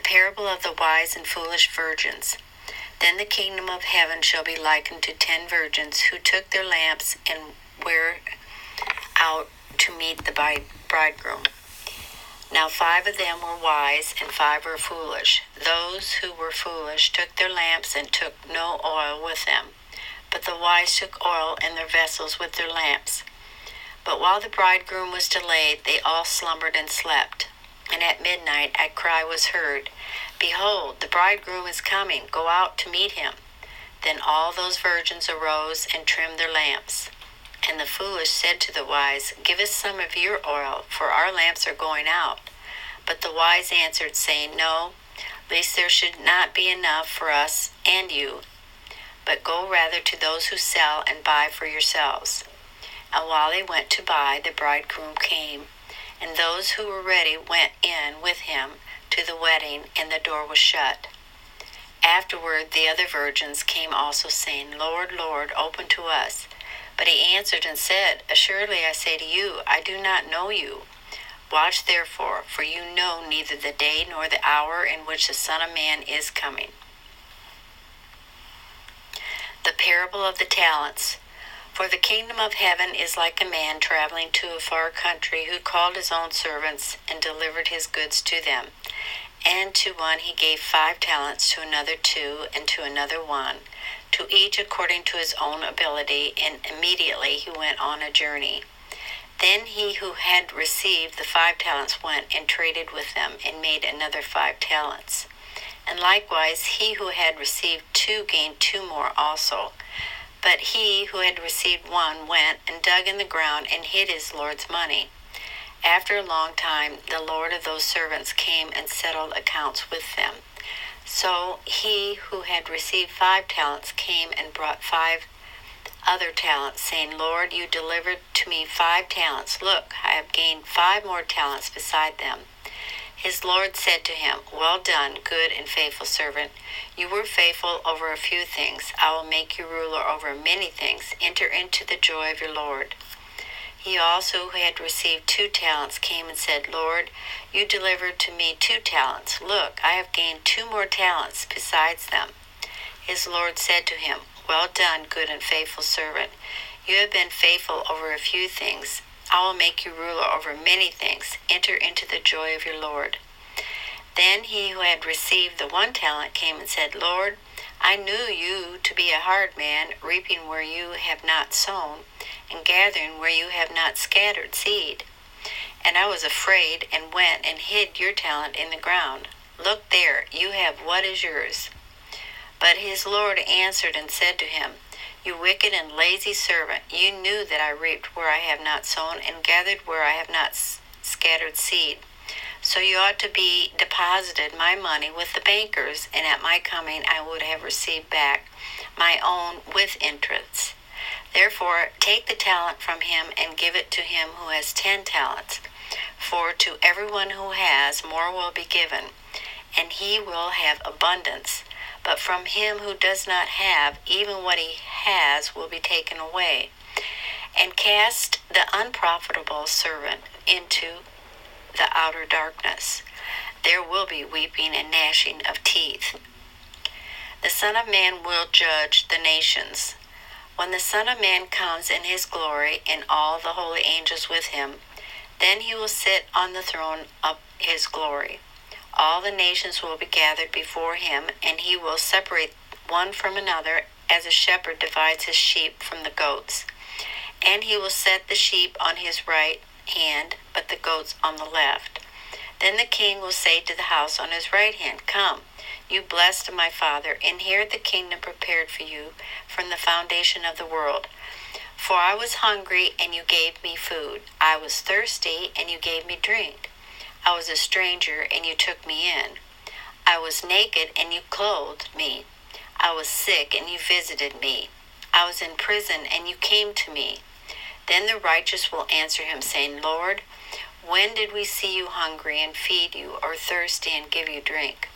parable of the wise and foolish virgins. Then the kingdom of heaven shall be likened to 10 virgins who took their lamps and were out to meet the bridegroom. Now 5 of them were wise, and 5 were foolish. Those who were foolish took their lamps and took no oil with them. But the wise took oil in their vessels with their lamps. But while the bridegroom was delayed, they all slumbered and slept. And at midnight a cry was heard, Behold, the bridegroom is coming, go out to meet him. Then all those virgins arose and trimmed their lamps. And the foolish said to the wise, Give us some of your oil, for our lamps are going out. But the wise answered, saying, No, lest there should not be enough for us and you. But go rather to those who sell and buy for yourselves. And while they went to buy, the bridegroom came. And those who were ready went in with him to the wedding, and the door was shut. Afterward the other virgins came also, saying, Lord, Lord, open to us. But he answered and said, Assuredly I say to you, I do not know you. Watch therefore, for you know neither the day nor the hour in which the Son of Man is coming. The parable of the talents. For the kingdom of heaven is like a man traveling to a far country, who called his own servants and delivered his goods to them. And to one he gave 5 talents, to another 2, and to another 1, to each according to his own ability, and immediately he went on a journey. Then he who had received the 5 talents went and traded with them, and made another 5 talents. And likewise he who had received 2 gained 2 more also. But he who had received 1 went and dug in the ground and hid his Lord's money. After a long time, the Lord of those servants came and settled accounts with them. So he who had received 5 talents came and brought 5 other talents, saying, Lord, you delivered to me 5 talents. Look, I have gained 5 more talents beside them. His Lord said to him, Well done, good and faithful servant. You were faithful over a few things. I will make you ruler over many things. Enter into the joy of your Lord. He also, who had received 2 talents, came and said, Lord, you delivered to me 2 talents. Look, I have gained 2 more talents besides them. His Lord said to him, Well done, good and faithful servant. You have been faithful over a few things. I will make you ruler over many things. Enter into the joy of your Lord. Then he who had received the 1 talent came and said, Lord, I knew you to be a hard man, reaping where you have not sown, and gathering where you have not scattered seed. And I was afraid, and went and hid your talent in the ground. Look there, you have what is yours. But his Lord answered and said to him, You wicked and lazy servant, you knew that I reaped where I have not sown, and gathered where I have not scattered seed. So you ought to be deposited my money with the bankers, and at my coming I would have received back my own with interest. Therefore take the talent from him, and give it to him who has 10 talents. For to everyone who has, more will be given, and he will have abundance. But from him who does not have, even what he has will be taken away. And cast the unprofitable servant into the outer darkness. There will be weeping and gnashing of teeth. The Son of Man will judge the nations. When the Son of Man comes in his glory, and all the holy angels with him, then he will sit on the throne of his glory. All the nations will be gathered before him, and he will separate one from another, as a shepherd divides his sheep from the goats. And he will set the sheep on his right hand, but the goats on the left. Then the king will say to the house on his right hand, Come, you blessed of my Father, inherit the kingdom prepared for you from the foundation of the world. For I was hungry, and you gave me food. I was thirsty, and you gave me drink. I was a stranger, and you took me in. I was naked, and you clothed me. I was sick, and you visited me. I was in prison, and you came to me. Then the righteous will answer him, saying, Lord, when did we see you hungry and feed you, or thirsty and give you drink?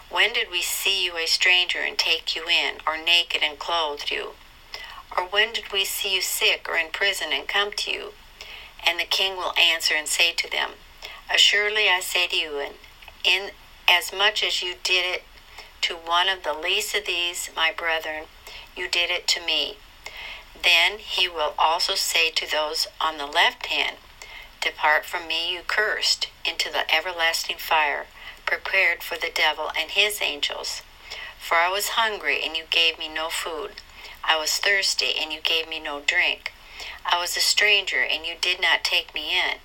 When did we see you a stranger and take you in, or naked and clothed you? Or when did we see you sick or in prison and come to you? And the king will answer and say to them, Assuredly I say to you, as much as you did it to one of the least of these, my brethren, you did it to me. Then he will also say to those on the left hand, depart from me, you cursed, into the everlasting fire, prepared for the devil and his angels. For I was hungry, and you gave me no food. I was thirsty, and you gave me no drink. I was a stranger, and you did not take me in.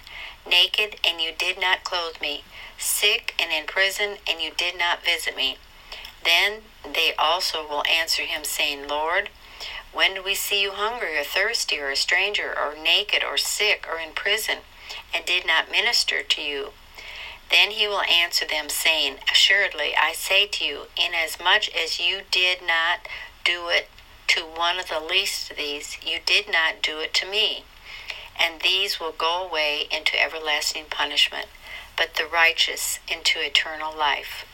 Naked, and you did not clothe me. Sick and in prison, and you did not visit me. Then they also will answer him, saying, Lord, when did we see you hungry or thirsty or a stranger or naked or sick or in prison, and did not minister to you? Then he will answer them, saying, assuredly, I say to you, inasmuch as you did not do it to one of the least of these, you did not do it to me. And these will go away into everlasting punishment, but the righteous into eternal life.